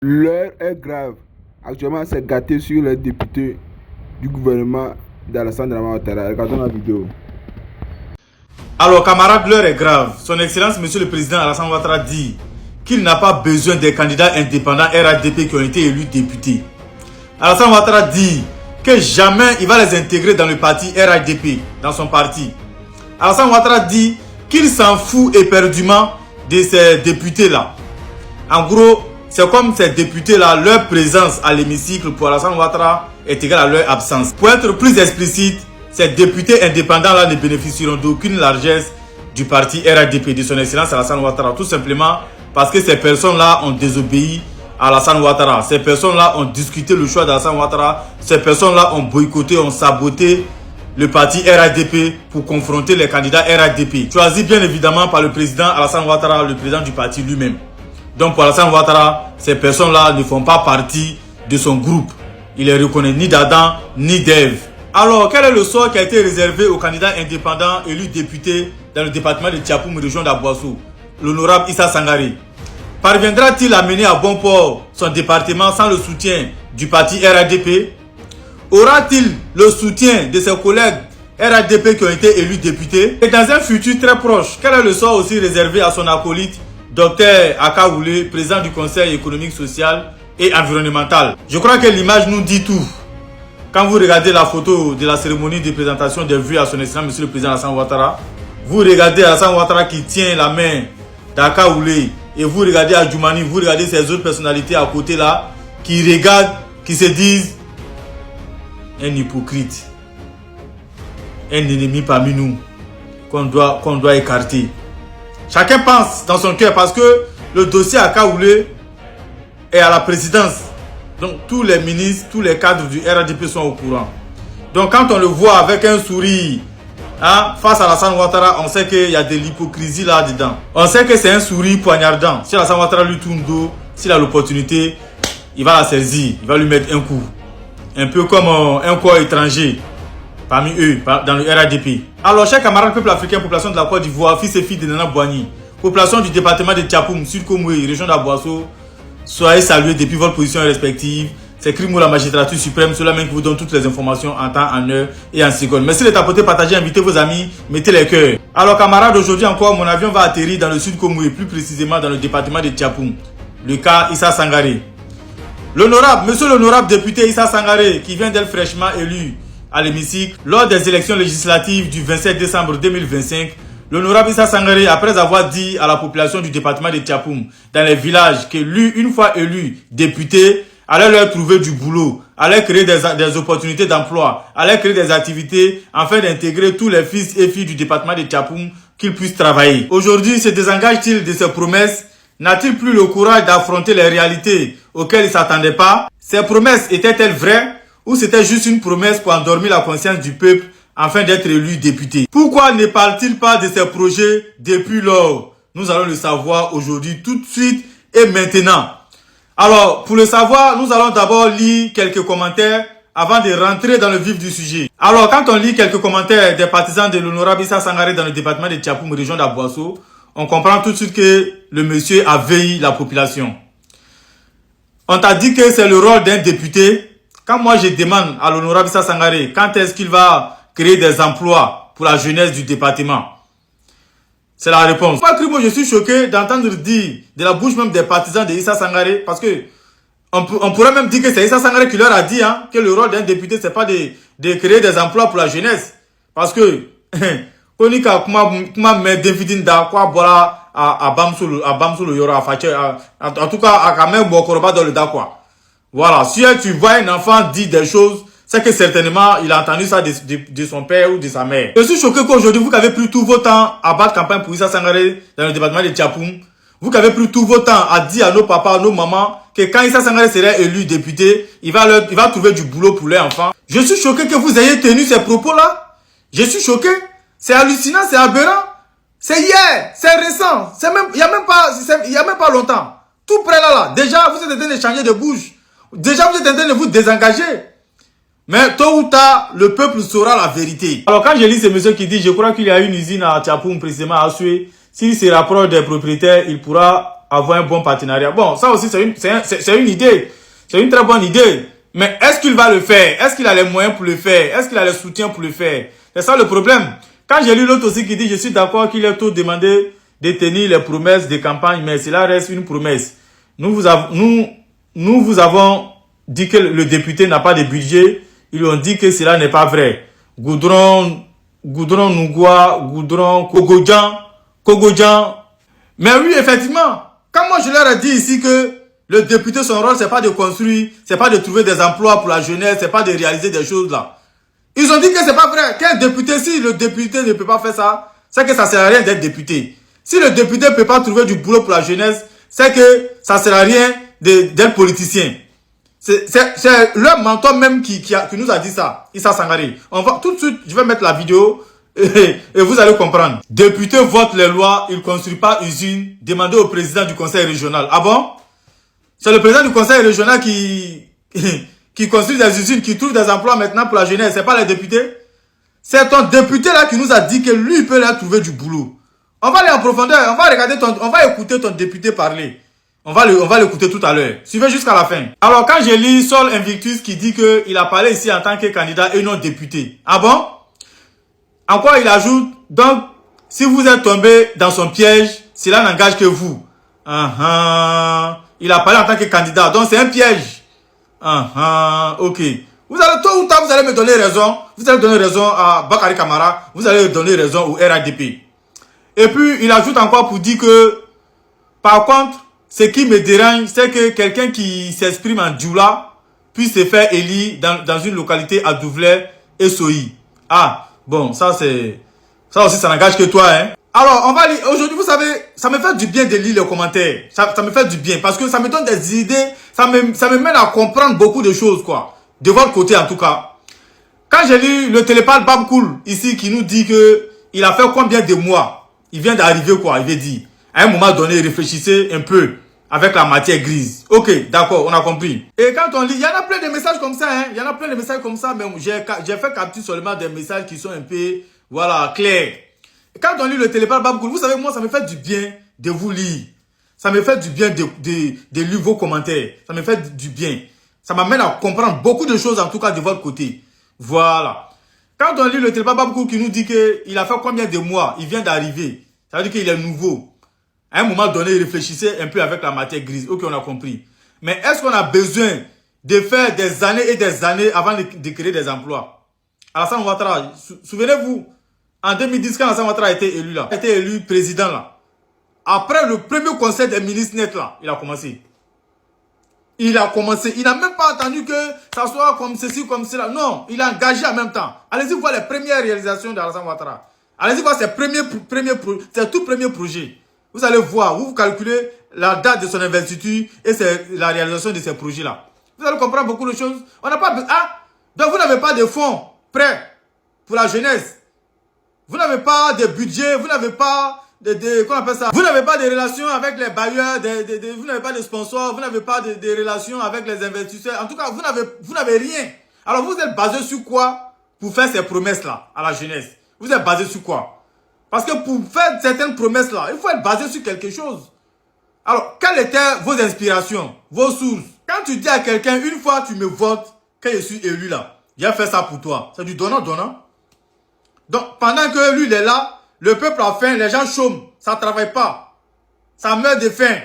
L'heure est grave. Actuellement, c'est gâté sur les députés du gouvernement d'Alassane Dramane Ouattara. Regardons la vidéo. Alors, camarades, l'heure est grave. Son Excellence, Monsieur le Président Alassane Ouattara dit qu'il n'a pas besoin des candidats indépendants RADP qui ont été élus députés. Alassane Ouattara dit que jamais il va les intégrer dans le parti RADP, dans son parti. Alassane Ouattara dit qu'il s'en fout éperdument de ces députés-là. En gros, c'est comme ces députés-là, leur présence à l'hémicycle pour Alassane Ouattara est égale à leur absence. Pour être plus explicite, ces députés indépendants-là ne bénéficieront d'aucune largesse du parti RADP de son Excellence Alassane Ouattara. Tout simplement parce que ces personnes-là ont désobéi à Alassane Ouattara. Ces personnes-là ont discuté le choix d'Alassane Ouattara. Ces personnes-là ont boycotté, ont saboté le parti RADP pour confronter les candidats RADP. Choisis bien évidemment par le président Alassane Ouattara, le président du parti lui-même. Donc pour Alassane Ouattara, ces personnes-là ne font pas partie de son groupe. Il les reconnaît ni d'Adam ni d'Ève. Alors, quel est le sort qui a été réservé aux candidats indépendants élus députés dans le département de Tiapoum, région d'Abouassou, l'honorable Issa Sangaré? Parviendra-t-il à mener à bon port son département sans le soutien du parti RADP? Aura-t-il le soutien de ses collègues RADP qui ont été élus députés? Et dans un futur très proche, quel est le sort aussi réservé à son acolyte Dr Akaoulé, président du Conseil économique, social et environnemental? Je crois que l'image nous dit tout. Quand vous regardez la photo de la cérémonie de présentation des vœux à son excellence, Monsieur le Président Alassane Ouattara, vous regardez Alassane Ouattara qui tient la main d'Akaoulé, et vous regardez Adjoumani, vous regardez ces autres personnalités à côté là, qui regardent, qui se disent un hypocrite, un ennemi parmi nous, qu'on doit écarter. Chacun pense dans son cœur parce que le dossier Akaoulé est à la présidence. Donc tous les ministres, tous les cadres du RADP sont au courant. Donc quand on le voit avec un sourire face à Alassane Ouattara, on sait qu'il y a de l'hypocrisie là-dedans. On sait que c'est un sourire poignardant. Si Alassane Ouattara lui tourne dos, s'il a l'opportunité, il va la saisir, il va lui mettre un coup. Un peu comme un corps étranger parmi eux, dans le RADP. Alors, chers camarades peuple africain, population de la Côte d'Ivoire, fils et filles de Nana Boigny, population du département de Tiapoum, Sud Komoué, région d'Abouasso, soyez salués depuis votre position respective. C'est Crimo, la magistrature suprême, cela même qui vous donne toutes les informations en temps, en heure et en seconde. Merci de tapoter, partager, invitez vos amis, mettez les cœurs. Alors, camarades, aujourd'hui encore, mon avion va atterrir dans le Sud Komoué, plus précisément dans le département de Tiapoum. Le cas Issa Sangaré. Monsieur l'honorable député Issa Sangaré, qui vient d'être fraîchement élu à l'hémicycle lors des élections législatives du 27 décembre 2025, l'honorable Issa Sangaré, après avoir dit à la population du département de Tiapoum, dans les villages, que lui, une fois élu député, allait leur trouver du boulot, allait créer des opportunités d'emploi, allait créer des activités afin d'intégrer tous les fils et filles du département de Tiapoum qu'ils puissent travailler. Aujourd'hui, se désengage-t-il de ses promesses? N'a-t-il plus le courage d'affronter les réalités auxquelles il ne s'attendait pas? Ces promesses étaient-elles vraies ou c'était juste une promesse pour endormir la conscience du peuple afin d'être élu député? Pourquoi ne parle-t-il pas de ses projets depuis lors? Nous allons le savoir aujourd'hui, tout de suite et maintenant. Alors, pour le savoir, nous allons d'abord lire quelques commentaires avant de rentrer dans le vif du sujet. Alors, quand on lit quelques commentaires des partisans de l'honorable Issa Sangaré dans le département de Tiapoum, région d'Abouasso, on comprend tout de suite que le monsieur a veillé la population. On t'a dit que c'est le rôle d'un député. Quand moi je demande à l'honorable Issa Sangaré quand est-ce qu'il va créer des emplois pour la jeunesse du département, c'est la réponse. Moi, je suis choqué d'entendre dire de la bouche même des partisans de Issa Sangaré, parce que on pourrait même dire que c'est Issa Sangaré qui leur a dit que le rôle d'un député c'est pas de créer des emplois pour la jeunesse. Parce que Konika kuma me Davidin da quoi voilà à Bamsolo yora en tout cas à quand même Bokoroba dans le da quoi. Voilà, si tu vois un enfant dire des choses, c'est que certainement il a entendu ça de son père ou de sa mère. Je suis choqué qu'aujourd'hui vous qui avez pris tout vos temps à battre campagne pour Issa Sangaré dans le département de Tiapoum, vous qui avez pris tout vos temps à dire à nos papas, à nos mamans que quand Issa Sangaré serait élu député, il va trouver du boulot pour les enfants. Je suis choqué que vous ayez tenu ces propos là. Je suis choqué. C'est hallucinant, c'est aberrant. C'est hier, c'est récent. Il y a même pas longtemps. Tout près là. Déjà, vous êtes en train de changer de bouche. Déjà, vous êtes en train de vous désengager. Mais tôt ou tard, le peuple saura la vérité. Alors, quand je lis ce monsieur qui dit, je crois qu'il y a une usine à Tiapoum, précisément à Soué. S'il se rapproche des propriétaires, il pourra avoir un bon partenariat. Bon, ça aussi, c'est une idée. C'est une très bonne idée. Mais est-ce qu'il va le faire? Est-ce qu'il a les moyens pour le faire? Est-ce qu'il a le soutien pour le faire? C'est ça le problème. Quand j'ai lu l'autre aussi qui dit, je suis d'accord qu'il est tout demandé de tenir les promesses de campagne, mais cela reste une promesse. Nous vous avons dit que le député n'a pas de budget. Ils ont dit que cela n'est pas vrai. Goudron Nougoua, Goudron Kogodjan. Mais oui, effectivement, quand moi je leur ai dit ici que le député, son rôle, c'est pas de construire, c'est pas de trouver des emplois pour la jeunesse, c'est pas de réaliser des choses là. Ils ont dit que c'est pas vrai. Quel député, si le député ne peut pas faire ça, c'est que ça sert à rien d'être député. Si le député ne peut pas trouver du boulot pour la jeunesse, c'est que ça sert à rien d'être politicien. C'est leur mentor même qui nous a dit ça. Issa Sangare. On va tout de suite, je vais mettre la vidéo et vous allez comprendre. Député vote les lois, il ne construit pas usine. Demandez au président du conseil régional. Ah bon? C'est le président du conseil régional qui construit des usines, qui trouve des emplois maintenant pour la jeunesse. C'est pas les députés. C'est ton député là qui nous a dit que lui peut leur trouver du boulot. On va aller en profondeur, on va écouter ton député parler. On va l'écouter tout à l'heure. Suivez jusqu'à la fin. Alors, quand j'ai lu Sol Invictus qui dit qu'il a parlé ici en tant que candidat et non député. Ah bon? En quoi il ajoute? Donc, si vous êtes tombé dans son piège, cela n'engage que vous. Il a parlé en tant que candidat. Donc, c'est un piège. Ok. Vous allez, tôt ou tard, vous allez me donner raison. Vous allez donner raison à Bakary Camara. Vous allez donner raison au RADP. Et puis, il ajoute encore pour dire que, par contre, ce qui me dérange, c'est que quelqu'un qui s'exprime en djoula puisse se faire élire dans une localité à Douvlers et Soyi. Ah, bon, ça aussi, ça n'engage que toi, hein. Alors, on va lire. Aujourd'hui, vous savez, ça me fait du bien de lire les commentaires. Ça me fait du bien parce que ça me donne des idées. Ça me mène à comprendre beaucoup de choses, quoi. De votre côté, en tout cas. Quand j'ai lu le télépathe Babkoul, ici, qui nous dit que il a fait combien de mois? Il vient d'arriver, quoi, il veut dire. À un moment donné, réfléchissez un peu avec la matière grise. Ok, d'accord, on a compris. Et quand on lit, il y en a plein de messages comme ça, hein. Il y en a plein de messages comme ça, mais j'ai fait capture seulement des messages qui sont un peu, voilà, clairs. Et quand on lit le télépathe Babkoul, vous savez, moi, ça me fait du bien de vous lire. Ça me fait du bien de lire vos commentaires. Ça me fait du bien. Ça m'amène à comprendre beaucoup de choses, en tout cas, de votre côté. Voilà. Quand on lit le télépathe Babkoul qui nous dit qu'il a fait combien de mois, il vient d'arriver. Ça veut dire qu'il est nouveau. À un moment donné, il réfléchissait un peu avec la matière grise. Ok, on a compris. Mais est-ce qu'on a besoin de faire des années et des années avant de créer des emplois? Alassane Ouattara, souvenez-vous, en 2010, quand Alassane Ouattara a été élu là, a été élu président là, après le premier conseil des ministres net là, il a commencé. Il n'a même pas attendu que ça soit comme ceci, comme cela. Non, il a engagé en même temps. Allez-y voir les premières réalisations d'Alassane Ouattara. Allez-y voir ses tout premiers projets. Vous allez voir, vous calculez la date de son investiture et la réalisation de ces projets-là. Vous allez comprendre beaucoup de choses. On n'a pas besoin. Ah, donc vous n'avez pas de fonds prêts pour la jeunesse. Vous n'avez pas de budget, vous n'avez pas comment on appelle ça? Vous n'avez pas de relations avec les bailleurs, vous n'avez pas de sponsors, vous n'avez pas de relations avec les investisseurs. En tout cas, vous n'avez rien. Alors vous êtes basé sur quoi pour faire ces promesses-là à la jeunesse? Vous êtes basé sur quoi? Parce que pour faire certaines promesses-là, il faut être basé sur quelque chose. Alors, quelles étaient vos inspirations, vos sources? Quand tu dis à quelqu'un, une fois tu me votes, quand je suis élu là, j'ai fait ça pour toi. C'est du donnant-donnant. Donc, pendant que lui, il est là, le peuple a faim, les gens chôment, ça ne travaille pas. Ça meurt de faim.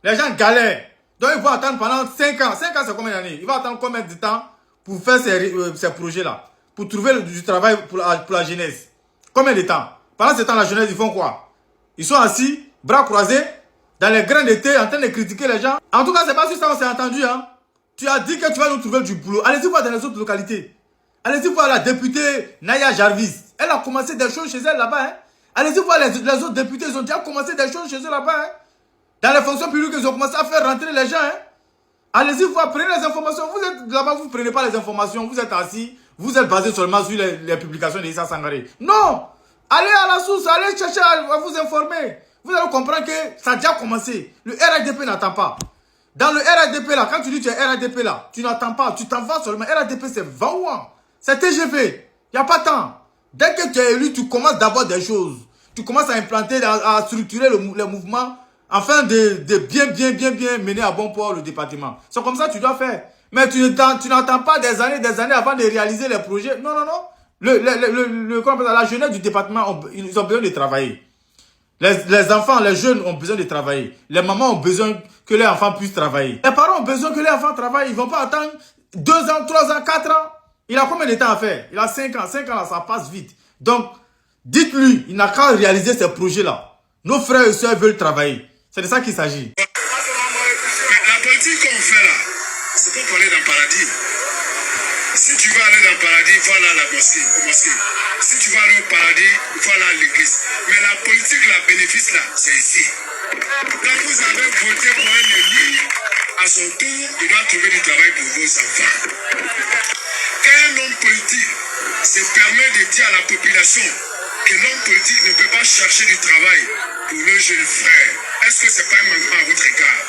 Les gens galèrent. Donc, il faut attendre pendant 5 ans. 5 ans, c'est combien d'années? Il va attendre combien de temps pour faire ces projets-là? Pour trouver du travail pour la jeunesse? Combien de temps? Pendant ce temps, la jeunesse, ils font quoi? Ils sont assis, bras croisés, dans les grains d'été, en train de critiquer les gens. En tout cas, c'est pas sur ça qu'on s'est entendu, hein. Tu as dit que tu vas nous trouver du boulot. Allez-y voir dans les autres localités. Allez-y voir la députée Naya Jarvis. Elle a commencé des choses chez elle là-bas, hein. Allez-y voir les autres députés, ils ont déjà commencé des choses chez eux là-bas, hein. Dans les fonctions publiques, ils ont commencé à faire rentrer les gens, hein. Allez-y voir, prenez les informations. Vous êtes là-bas, vous ne prenez pas les informations. Vous êtes assis, vous êtes basé seulement sur les publications d'Issa Sangare. Non! Allez à la source, allez chercher à vous informer. Vous allez comprendre que ça a déjà commencé. Le RADP n'attend pas. Dans le RADP là, quand tu dis que tu es RADP là, tu n'attends pas, tu t'en vas seulement. RADP c'est 20 ans. C'est TGV. Il n'y a pas de temps. Dès que tu es élu, tu commences d'abord des choses. Tu commences à implanter, à structurer les mouvements afin de bien mener à bon port le département. C'est comme ça que tu dois faire. Mais tu n'attends pas des années avant de réaliser les projets. Non. La jeunesse du département, ils ont besoin de travailler. Les enfants, les jeunes ont besoin de travailler. Les mamans ont besoin que les enfants puissent travailler. Les parents ont besoin que les enfants travaillent. Ils ne vont pas attendre 2 ans, 3 ans, 4 ans. Il a combien de temps à faire? Il a 5 ans. 5 ans, là, ça passe vite. Donc, dites-lui, il n'a qu'à réaliser ces projets-là. Nos frères et sœurs veulent travailler. C'est de ça qu'il s'agit. La politique qu'on fait là, c'est pour aller dans le paradis. Si tu veux aller dans le paradis, il faut aller à la mosquée. Si tu veux aller au paradis, il faut aller à l'église. Mais la politique, la bénéfice là, c'est ici. Quand vous avez voté pour un élu, à son tour, il doit trouver du travail pour vos enfants. Quand un homme politique se permet de dire à la population que l'homme politique ne peut pas chercher du travail pour nos jeunes frères, est-ce que ce n'est pas un manquement à votre égard?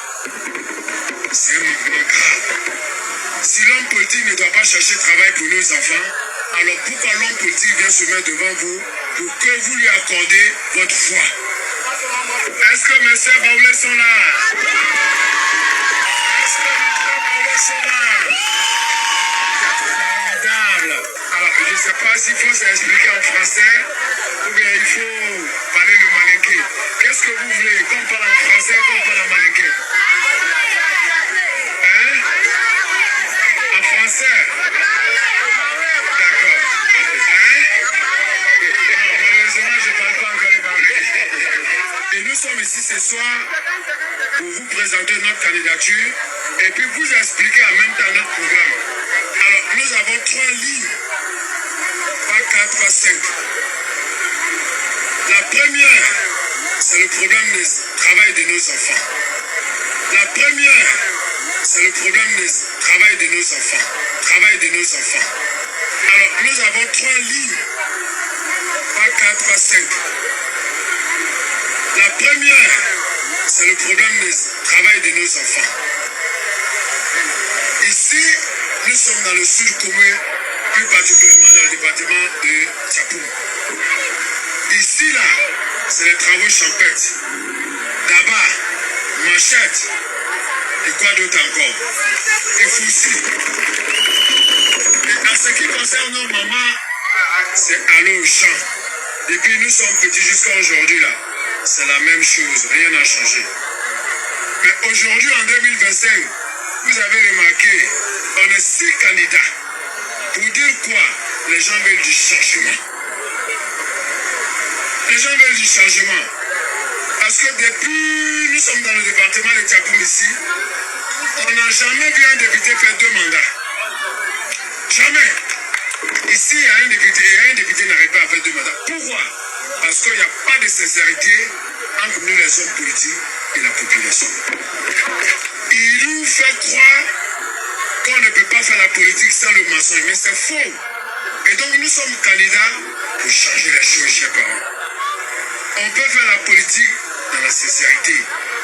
C'est un manquement grave. Si l'homme politique ne doit pas chercher travail pour nos enfants, alors pourquoi l'homme politique vient se mettre devant vous pour que vous lui accordez votre foi? Est-ce que mes sœurs Baoulés sont là? Est-ce que mes frères Baoulés sont là? Alors, je ne sais pas s'il faut s'expliquer en français ou bien il faut parler le malinké. Qu'est-ce que vous voulez? Qu'on parle en français, qu'on parle en malinké? Hein? En français? D'accord. Hein? Non, malheureusement, je ne parle pas encore le malinké. Et nous sommes ici ce soir pour vous présenter notre candidature et puis vous expliquer en même temps notre programme. Alors, nous avons 3 lignes, pas 4, pas 5. La première, c'est le problème du travail de nos enfants. La première, c'est le problème du travail de nos enfants. Travail de nos enfants. Alors, nous avons 3 lignes, pas 4, pas 5. La première, c'est le problème du travail de nos enfants. Ici, nous sommes dans le sud commun, plus particulièrement dans le département de Tchapoum. Ici, là, c'est les travaux champêtres. Tabac, machette, et quoi d'autre encore? Et foussi. Et en ce qui concerne nos mamans, c'est aller au champ. Depuis nous sommes petits jusqu'à aujourd'hui, là, c'est la même chose, rien n'a changé. Mais aujourd'hui, en 2025, vous avez remarqué, on est 6 candidats. Pour dire quoi? Les gens veulent du changement. Les gens veulent du changement. Parce que depuis, nous sommes dans le département de Tchapoum ici, on n'a jamais vu un député faire 2 mandats. Jamais. Ici, il y a un député et un député n'arrive pas à faire 2 mandats. Pourquoi? Parce qu'il n'y a pas de sincérité entre nous les hommes politiques et la population. Il nous fait croire qu'on ne peut pas faire la politique sans le mensonge, mais c'est faux. Et donc nous sommes candidats pour changer les choses, chers parents. On peut faire la politique dans la sincérité.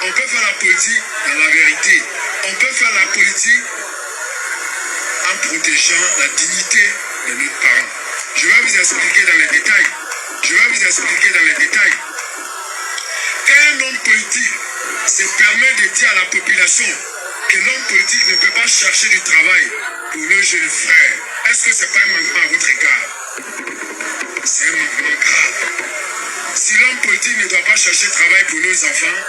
On peut faire la politique dans la vérité. On peut faire la politique en protégeant la dignité de nos parents. Je vais vous expliquer dans les détails. Quand un homme politique se permet de dire à la population que l'homme politique ne peut pas chercher du travail pour nos jeunes frères, est-ce que ce n'est pas un manquement à votre égard? C'est un manquement grave. Si l'homme politique ne doit pas chercher travail pour nos enfants,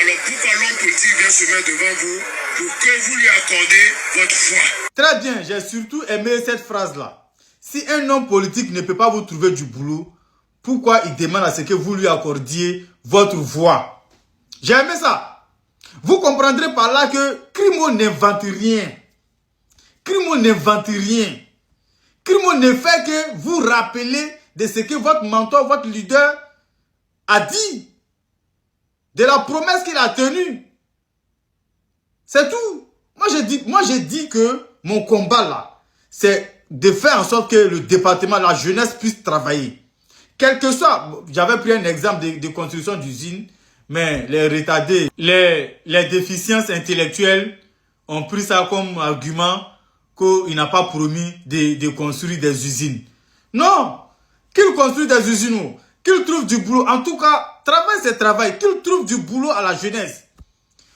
alors pourquoi l'homme politique vient se mettre devant vous pour que vous lui accordez votre foi? Très bien, j'ai surtout aimé cette phrase-là. Si un homme politique ne peut pas vous trouver du boulot, pourquoi il demande à ce que vous lui accordiez votre voix? J'ai aimé ça. Vous comprendrez par là que Crimo n'invente rien. Crimo n'invente rien. Crimo ne fait que vous rappeler de ce que votre mentor, votre leader a dit. De la promesse qu'il a tenue. C'est tout. Moi, j'ai dit que mon combat là, c'est de faire en sorte que le département, la jeunesse puisse travailler. Quel que soit, j'avais pris un exemple de construction d'usine, mais les retardés, les déficiences intellectuelles ont pris ça comme argument qu'il n'a pas promis de construire des usines. Non, qu'il construise des usines, qu'il trouve du boulot. En tout cas, Travail, c'est travail. Qu'il trouve du boulot à la jeunesse.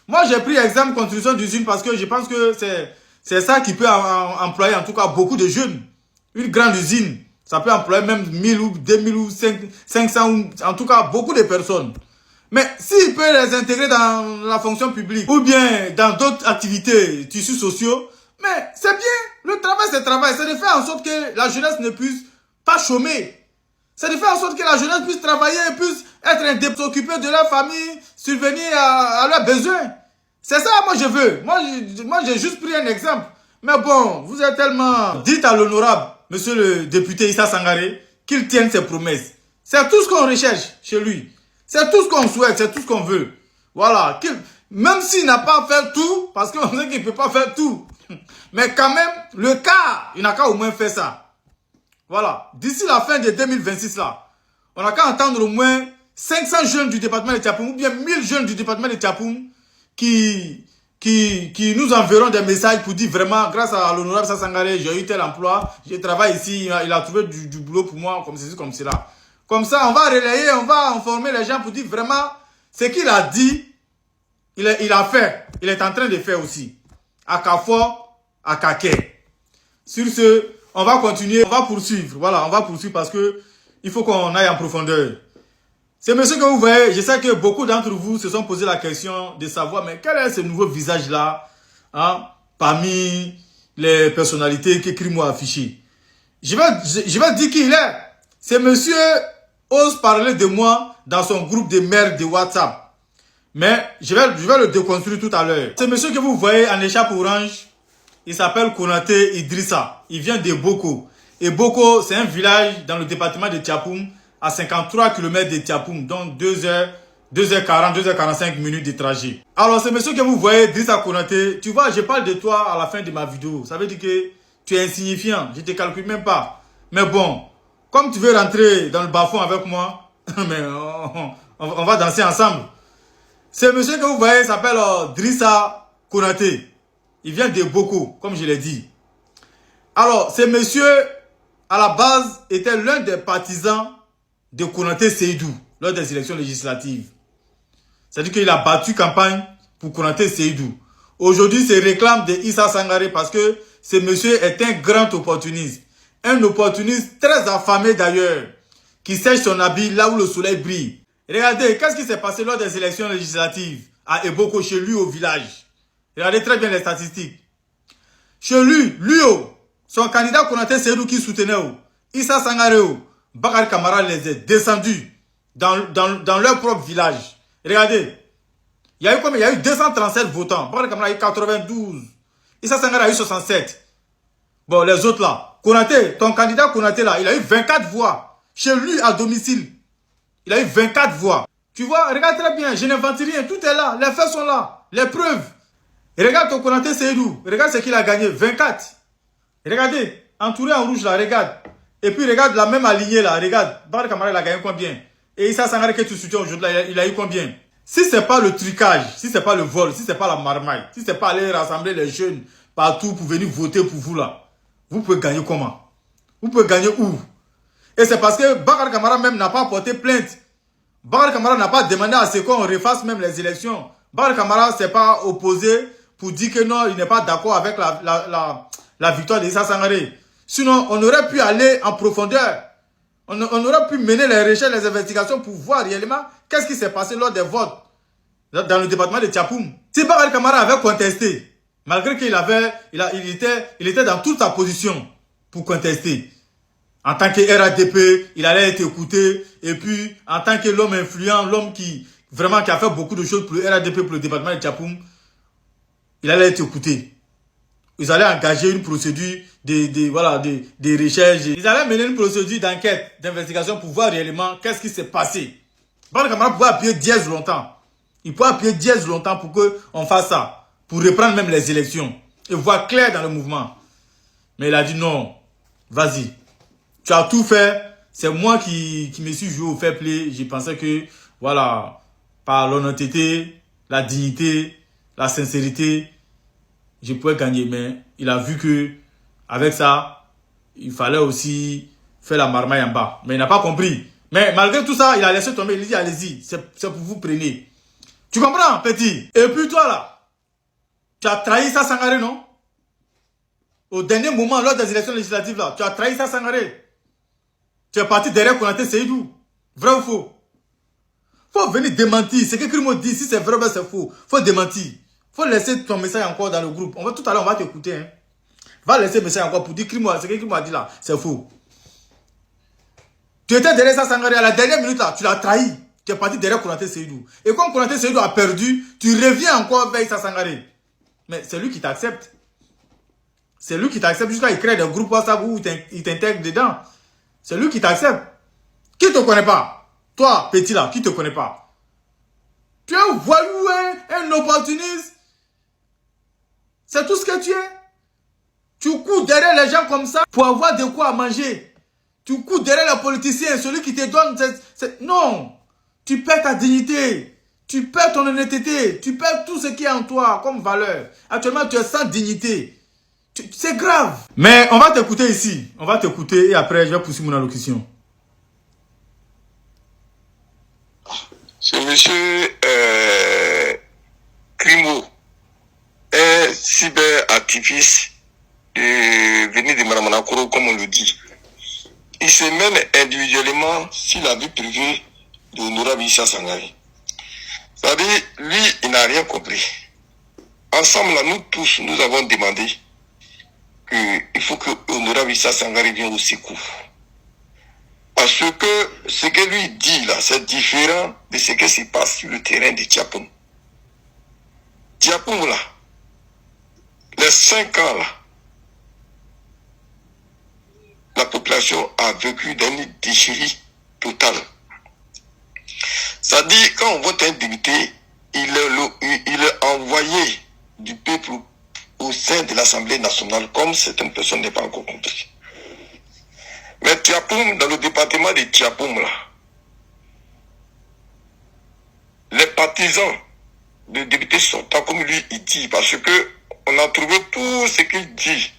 Moi, j'ai pris exemple construction d'usine parce que je pense que c'est ça qui peut employer en tout cas beaucoup de jeunes. Une grande usine, ça peut employer même 1000 ou 2000 ou 500 ou en tout cas beaucoup de personnes. Mais s'il peut les intégrer dans la fonction publique ou bien dans d'autres activités, tissus sociaux, mais c'est bien. Le travail, c'est travail. C'est de faire en sorte que la jeunesse ne puisse pas chômer. C'est de faire en sorte que la jeunesse puisse travailler, puisse être occupée de leur famille, subvenir à leurs besoins. C'est ça, moi, je veux. Moi, j'ai juste pris un exemple. Mais bon, vous êtes tellement... Dites à l'honorable, monsieur le député Issa Sangaré, qu'il tienne ses promesses. C'est tout ce qu'on recherche chez lui. C'est tout ce qu'on souhaite, c'est tout ce qu'on veut. Voilà. Même s'il n'a pas fait tout, parce qu'on sait qu'il ne peut pas faire tout. Mais quand même, le cas, il n'a qu'à au moins faire ça. Voilà. D'ici la fin de 2026, là, on n'a qu'à entendre au moins 500 jeunes du département de Tiapoum, ou bien 1000 jeunes du département de Tiapoum, qui nous enverront des messages pour dire vraiment, grâce à l'honorable Sangaré, j'ai eu tel emploi, je travaille ici, il a trouvé du boulot pour moi, comme ceci, comme cela. Comme ça, on va relayer, on va informer les gens pour dire vraiment, ce qu'il a dit, il a fait, il est en train de faire aussi. À Kafor, à Kaké. Sur ce, on va continuer, on va poursuivre. Voilà, on va poursuivre parce que il faut qu'on aille en profondeur. C'est monsieur que vous voyez, je sais que beaucoup d'entre vous se sont posé la question de savoir, mais quel est ce nouveau visage-là, hein, parmi les personnalités que Crimo a affichées. Je vais dire qui il est. C'est monsieur ose parler de moi dans son groupe de merde de WhatsApp. Mais je vais le déconstruire tout à l'heure. C'est monsieur que vous voyez en écharpe orange. Il s'appelle Konaté Idrissa. Il vient de Boko. Et Boko, c'est un village dans le département de Tiapoum, à 53 km de Tiapoum, donc 2h40, 2h45 minutes de trajet. Alors, c'est monsieur que vous voyez, Idrissa Konaté, tu vois, je parle de toi à la fin de ma vidéo. Ça veut dire que tu es insignifiant. Je ne te calcule même pas. Mais bon, comme tu veux rentrer dans le bas-fond avec moi, mais on va danser ensemble. Ce monsieur que vous voyez s'appelle Idrissa Konaté. Il vient de Boko, comme je l'ai dit. Alors, ce monsieur, à la base, était l'un des partisans de Konaté Seydou lors des élections législatives. C'est-à-dire qu'il a battu campagne pour Konaté Seydou. Aujourd'hui, il se réclame de Issa Sangaré parce que ce monsieur est un grand opportuniste. Un opportuniste très affamé d'ailleurs, qui sèche son habit là où le soleil brille. Regardez, qu'est-ce qui s'est passé lors des élections législatives à Eboko, chez lui au village. Regardez très bien les statistiques. Chez lui, son candidat Konaté Seydou qui soutenait, Issa Sangaré, Bakary Camara les a descendus dans leur propre village. Regardez, il y a eu combien? Il y a eu 237 votants. Bakary Camara a eu 92. Issa Sangaré a eu 67. Bon, les autres là. Konaté, ton candidat Konaté là, il a eu 24 voix. Chez lui, à domicile. Il a eu 24 voix. Tu vois, regarde très bien, je n'invente rien. Tout est là, les faits sont là, les preuves. Et regarde ton Konaté Seydou. Regarde ce qu'il a gagné, 24. Regardez, entouré en rouge là, regarde. Et puis regarde la même alignée là, regarde. Bakary Camara il a gagné combien? Et Issa Sangaré que tu soutiens aujourd'hui là, il a eu combien? Si c'est pas le trucage, si c'est pas le vol, si c'est pas la marmaille, si c'est pas aller rassembler les jeunes partout pour venir voter pour vous là, vous pouvez gagner comment? Vous pouvez gagner où? Et c'est parce que Bakary Camara même n'a pas porté plainte. Bakary Camara n'a pas demandé à ce qu'on refasse même les élections. Bakary Camara s'est pas opposé pour dire que non, il n'est pas d'accord avec la victoire d'Issa Sangaré. Sinon, on aurait pu aller en profondeur. On aurait pu mener les recherches, les investigations pour voir réellement qu'est-ce qui s'est passé lors des votes dans le département de Tiapoum. Si Bakary Camara avait contesté, malgré qu'il était dans toute sa position pour contester. En tant que RADP, il allait être écouté. Et puis, en tant que l'homme influent, l'homme qui a fait beaucoup de choses pour le RADP, pour le département de Tiapoum, il allait être écouté. Ils allaient engager une procédure de recherche. Ils allaient mener une procédure d'enquête, d'investigation pour voir réellement qu'est-ce qui s'est passé. Bakary Camara pouvait appuyer 10 longtemps. Il pouvait appuyer 10 longtemps pour qu'on fasse ça. Pour reprendre même les élections. Et voir clair dans le mouvement. Mais il a dit non. Vas-y. Tu as tout fait. C'est moi qui me suis joué au fair play. Je pensais que, voilà, par l'honnêteté, la dignité, la sincérité, je pouvais gagner. Mais il a vu que, avec ça, il fallait aussi faire la marmaille en bas. Mais il n'a pas compris. Mais malgré tout ça, il a laissé tomber. Il dit, allez-y, c'est pour vous prenez. Tu comprends, petit? Et puis toi, là, tu as trahi Issa Sangaré, non? Au dernier moment, lors des élections législatives, là, tu as trahi Issa Sangaré. Tu es parti derrière Konaté Seydou. Vrai ou faux? Faut venir démentir. C'est que Crimo dit. Si c'est vrai ou c'est faux, faut démentir. Faut laisser ton message encore dans le groupe. Tout à l'heure, on va t'écouter. Hein. Va laisser le message encore pour dire Crimo. C'est que Crimo a dit là. C'est faux. Tu étais derrière Issa Sangaré. À la dernière minute, là, tu l'as trahi. Tu es parti derrière Konaté Seydou. Et comme Konaté Seydou a perdu, tu reviens encore vers Issa Sangaré. Mais c'est lui qui t'accepte. C'est lui qui t'accepte jusqu'à il crée des groupes WhatsApp où il t'intègre dedans. C'est lui qui t'accepte. Qui ne te connaît pas? Toi, petit là, qui ne te connaît pas? Tu es un voyou, un opportuniste. C'est tout ce que tu es. Tu cours derrière les gens comme ça pour avoir de quoi manger. Tu cours derrière les politiciens, celui qui te donne... Non. Tu perds ta dignité. Tu perds ton honnêteté. Tu perds tout ce qui est en toi comme valeur. Actuellement, tu es sans dignité. C'est grave. Mais on va t'écouter ici. On va t'écouter et après, je vais poursuivre mon allocution. Ce monsieur Crimo est cyberactiviste venu de Manamanakoro, comme on le dit. Il se mène individuellement sur la vie privée de Honorable Issa Sangaré. C'est-à-dire, lui, il n'a rien compris. Ensemble, là, nous tous, nous avons demandé qu'il faut que Honorable Issa Sangaré vienne au secours. Parce que ce que lui dit là, c'est différent de ce qui se passe sur le terrain de Tiapoum. Tiapoum là, les 5 ans là, la population a vécu dans une déchérie totale. Ça dit, quand on vote un député, il est envoyé du peuple au sein de l'Assemblée nationale, comme certaines personnes n'ont pas encore compris. Mais Tiapoum, dans le département de Tiapoum, là, les partisans de députés sortants, comme lui, il dit, parce que on a trouvé tout ce qu'il dit.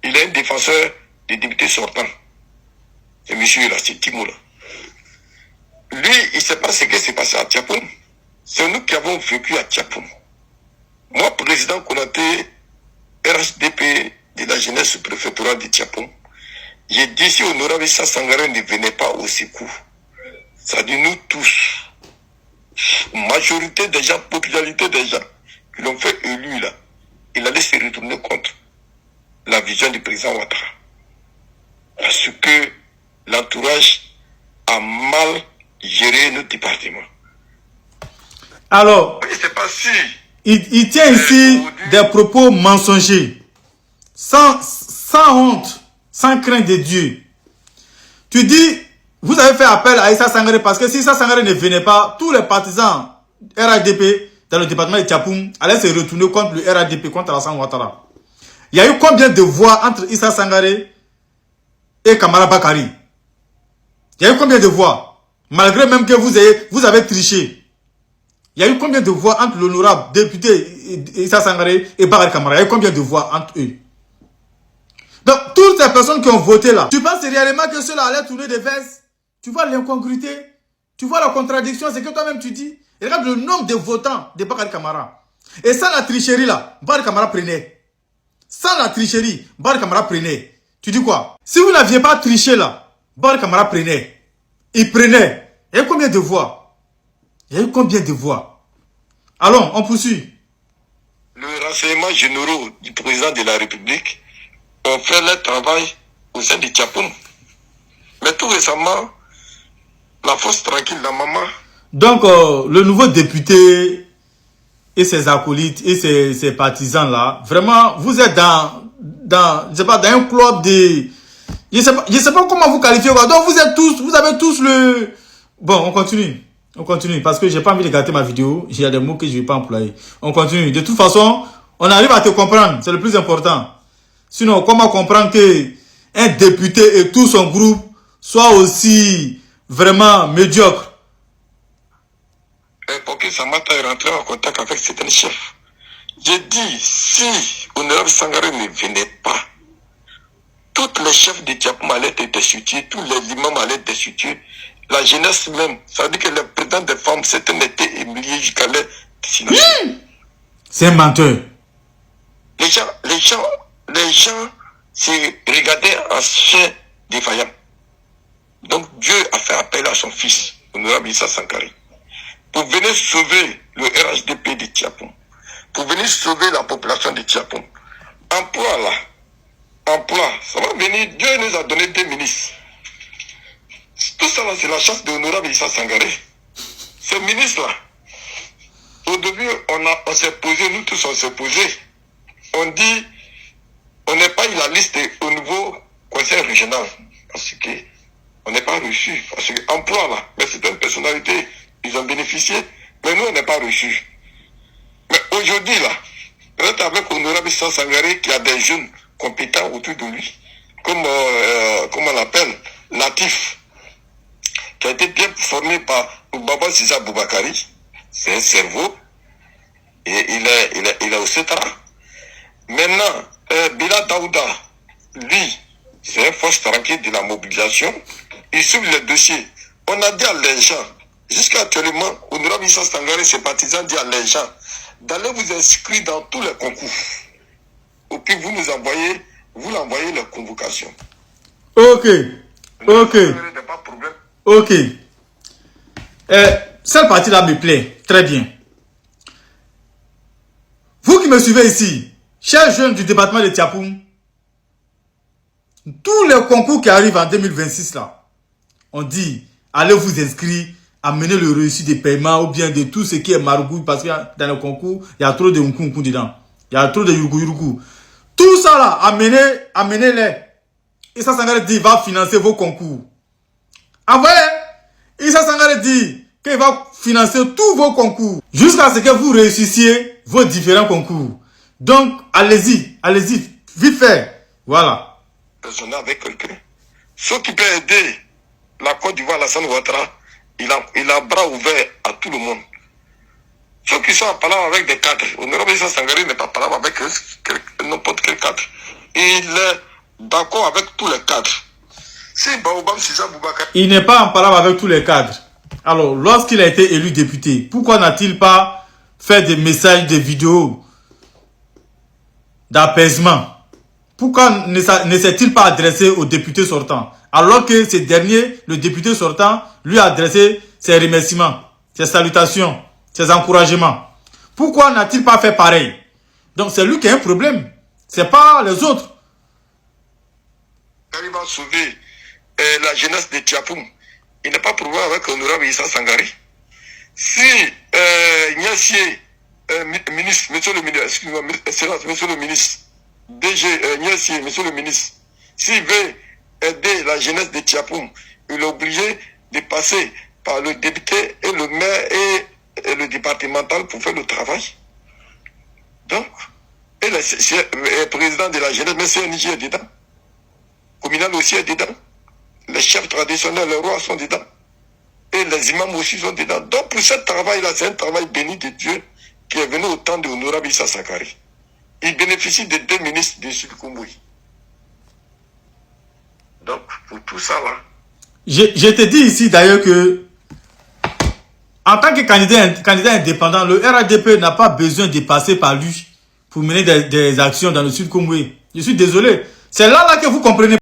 Il est un défenseur des députés sortants. Et monsieur, là, c'est Timo, là. Lui, il ne sait pas ce qui s'est passé à Tiapoum. C'est nous qui avons vécu à Tiapoum. Moi, président Konaté, RHDP de la jeunesse préfectorale de Tiapoum, j'ai dit si Honorable Issa Sangaré ne venait pas au secours, ça dit nous tous, majorité des gens, popularité des gens qui l'ont fait élu là, il allait se retourner contre la vision du président Ouattara. Parce que l'entourage a mal géré notre département. Alors, je sais pas si il tient ici des propos mensongers, sans honte, sans crainte de Dieu. Tu dis, vous avez fait appel à Issa Sangaré parce que si Issa Sangaré ne venait pas, tous les partisans RHDP dans le département de Tiapoum allaient se retourner contre le RHDP, contre Alassane Ouattara. Il y a eu combien de voix entre Issa Sangaré et Kamara Bakari? Il y a eu combien de voix? Malgré même que vous avez triché. Il y a eu combien de voix entre l'honorable député Issa Sangaré et Bakari Kamara? Il y a eu combien de voix entre eux? Donc, toutes ces personnes qui ont voté là, tu penses réellement que cela allait tourner des vestes? Tu vois l'incongruité? Tu vois la contradiction? C'est que toi-même tu dis. Regarde le nombre de votants de Bakari Kamara. Et sans la tricherie là, Bakari Kamara prenait. Sans la tricherie, Bakari Kamara prenait. Tu dis quoi? Si vous n'aviez pas triché là, Bakari Kamara prenait. Il prenait. Il y a eu combien de voix? Il y a eu combien de voix? Allons, on poursuit. Le renseignement généraux du président de la République ont fait leur travail au sein de Tiapoum. Mais tout récemment, la force tranquille, la maman. Donc, le nouveau député et ses acolytes et ses partisans là, vraiment, vous êtes je sais pas, dans un club de... Je sais pas comment vous qualifier. Donc, vous avez tous le... Bon, on continue. On continue parce que j'ai pas envie de gâter ma vidéo. Il y a des mots que je vais pas employer. On continue. De toute façon, on arrive à te comprendre. C'est le plus important. Sinon, comment comprendre que un député et tout son groupe soient aussi vraiment médiocres? Pour que Samata est rentré en contact avec certains chefs. J'ai dit, si Honorable Sangaré ne venait pas, tous les chefs de Tiapoum allaient être destitués, tous les imams allaient être destitués, la jeunesse même. Ça veut dire que le président des femmes, c'était été humilié jusqu'à leur destination. C'est un menteur. Les gens se regardaient en chien défaillant. Donc Dieu a fait appel à son fils, Honorable Issa Sankara, pour venir sauver le RHDP de Tiapoum, pour venir sauver la population de Tiapoum. Emploi là, emploi, ça va venir. Dieu nous a donné 2 ministres. Tout ça là, c'est la chance de Honorable Issa Sankara. Ces ministres là, au début, on s'est posé, nous tous on s'est posé. On dit, on n'est pas eu la liste au niveau conseil régional. Parce que on n'est pas reçu. Parce que emploi là, mais c'est une personnalité, ils ont bénéficié, mais nous on n'est pas reçu. Mais aujourd'hui là, peut-être avec Honorable Issa Sankara qui a des jeunes compétents autour de lui, comme on l'appelle, Natif, qui a été bien formé par Baba Sisa Boubakari, c'est un cerveau, et il est au CETRA. Maintenant, Bila Daouda, lui, c'est un force tranquille de la mobilisation. Il suit le dossier. On a dit à les gens, jusqu'à actuellement, Honorable Issa Sankara, ses partisans disent à les gens, d'aller vous inscrire dans tous les concours. Et puis vous nous envoyez, vous l'envoyez les convocations. Ok. Cette partie-là me plaît très bien. Vous qui me suivez ici, chers jeunes du département de Tiapoum, tous les concours qui arrivent en 2026 là, on dit, allez vous inscrire, amenez le reçu des paiements ou bien de tout ce qui est margouille, parce que dans le concours, il y a trop de nkunku dedans. Il y a trop de yuruku. Tout ça là, amenez-les. Issa Sankara dit, il va financer vos concours. Envoyez. Issa Sankara dit qu'il va financer tous vos concours jusqu'à ce que vous réussissiez vos différents concours. Donc, allez-y, vite fait. Voilà. Personne avec quelqu'un. Ceux qui peuvent aider la Côte d'Ivoire, Alassane Ouattara, il a bras ouverts à tout le monde. Ceux qui sont en parlant avec des cadres, Honorable Issa Sankara n'est pas parlant avec n'importe quel cadre. Il est d'accord avec tous les cadres. Si Baobam Sisa Boubakari, il n'est pas en parlant avec tous les cadres. Alors, lorsqu'il a été élu député, pourquoi n'a-t-il pas fait des messages, des vidéos d'apaisement? Pourquoi ne s'est-il pas adressé aux députés sortants? Alors que ce dernier, le député sortant, lui a adressé ses remerciements, ses salutations, ses encouragements. Pourquoi n'a-t-il pas fait pareil? Donc c'est lui qui a un problème. C'est pas les autres. il va sauver la jeunesse de Tiapoum. Il n'est pas problème avec Honorable Issa Sankara. Si Niassié, ministre, monsieur le ministre, excusez-moi, monsieur le ministre, DG Niassié, monsieur le ministre, s'il veut aider la jeunesse de Tiapoum, il est obligé de passer par le député et le maire et le départemental pour faire le travail. Donc, et le président de la jeunesse, mais CNJ est dedans. Communal aussi est dedans. Les chefs traditionnels, les rois sont dedans. Et les imams aussi sont dedans. Donc pour ce travail-là, c'est un travail béni de Dieu qui est venu au temps de Honorable Issa Sankara. Il bénéficie de 2 ministres de Sud Koumboui. Donc pour tout ça là. Je te dis ici d'ailleurs que en tant que candidat indépendant, le RHDP n'a pas besoin de passer par lui pour mener des actions dans le Sud Koumboui. Je suis désolé. C'est là que vous comprenez.